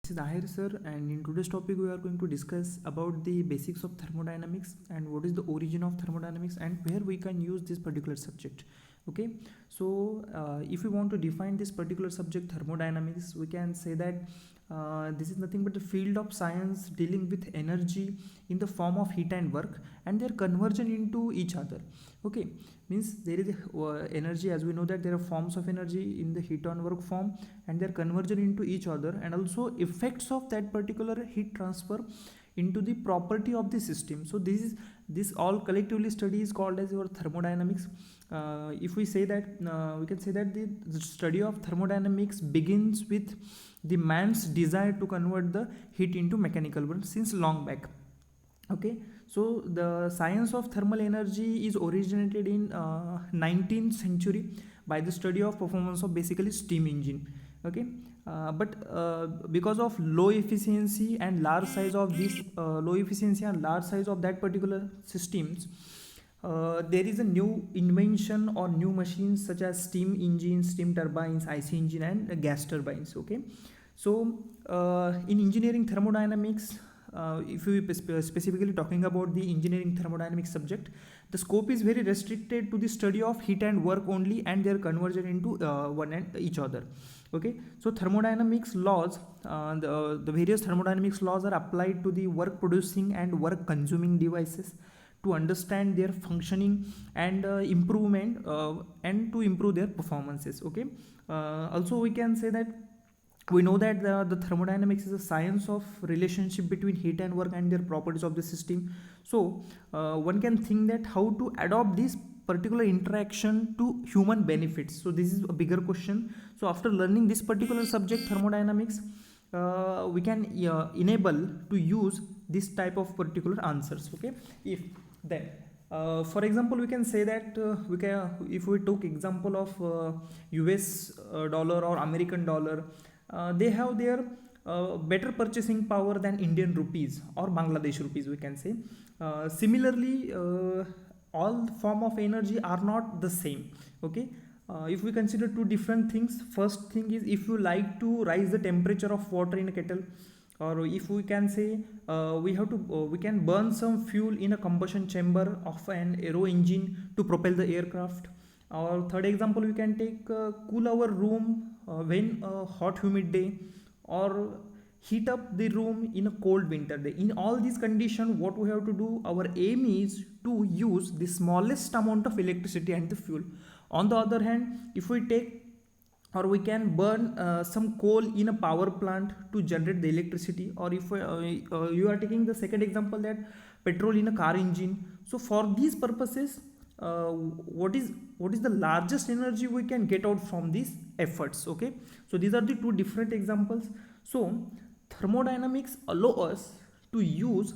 This is Ahir sir, and in today's topic we are going to discuss about the basics of thermodynamics and what is the origin of thermodynamics and where we can use this particular subject. Okay, so if we want to define this particular subject thermodynamics, we can say that this is nothing but the field of science dealing with energy in the form of heat and work and their conversion into each other. Okay, means there is energy, as we know that there are forms of energy in the heat and work form and their conversion into each other, and also effects of that particular heat transfer into the property of the system. So this all collectively study is called as your thermodynamics. If we say that we can say that the study of thermodynamics begins with the man's desire to convert the heat into mechanical work since long back. Okay, so the science of thermal energy is originated in 19th century by the study of performance of basically steam engine. Okay, but because of low efficiency and large size of that particular systems, there is a new invention or new machines such as steam engines, steam turbines, IC engine, and gas turbines. Okay, so in engineering thermodynamics, if we specifically talking about the engineering thermodynamics subject, the scope is very restricted to the study of heat and work only and their conversion into one and each other. Okay, so thermodynamics laws, the various thermodynamics laws are applied to the work producing and work consuming devices to understand their functioning and improvement and to improve their performances. Okay, also we can say that we know that the thermodynamics is a science of relationship between heat and work and their properties of the system. So one can think that how to adopt this particular interaction to human benefits. So this is a bigger question. So after learning this particular subject thermodynamics, we can enable to use this type of particular answers. Okay, if then for example, we can say that if we took example of US dollar or American dollar, they have their better purchasing power than Indian rupees or Bangladesh rupees, we can say. Similarly, all form of energy are not the same. Okay, if we consider two different things, first thing is if you like to rise the temperature of water in a kettle, or if we can say we can burn some fuel in a combustion chamber of an aero engine to propel the aircraft. Or third example, we can take cool our room when a hot humid day, or heat up the room in a cold winter day. In all these conditions, what we have to do, our aim is to use the smallest amount of electricity and the fuel. On the other hand, if we take or we can burn some coal in a power plant to generate the electricity, or if you are taking the second example, that petrol in a car engine. So for these purposes, what is the largest energy we can get out from these efforts. Okay, so these are the two different examples. So thermodynamics allow us to use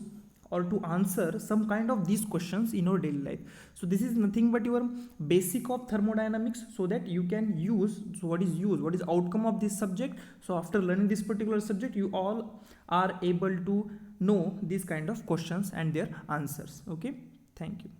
or to answer some kind of these questions in our daily life. So this is nothing but your basic of thermodynamics, so that you can use. So what is outcome of this subject? So after learning this particular subject, you all are able to know these kind of questions and their answers. Okay, thank you.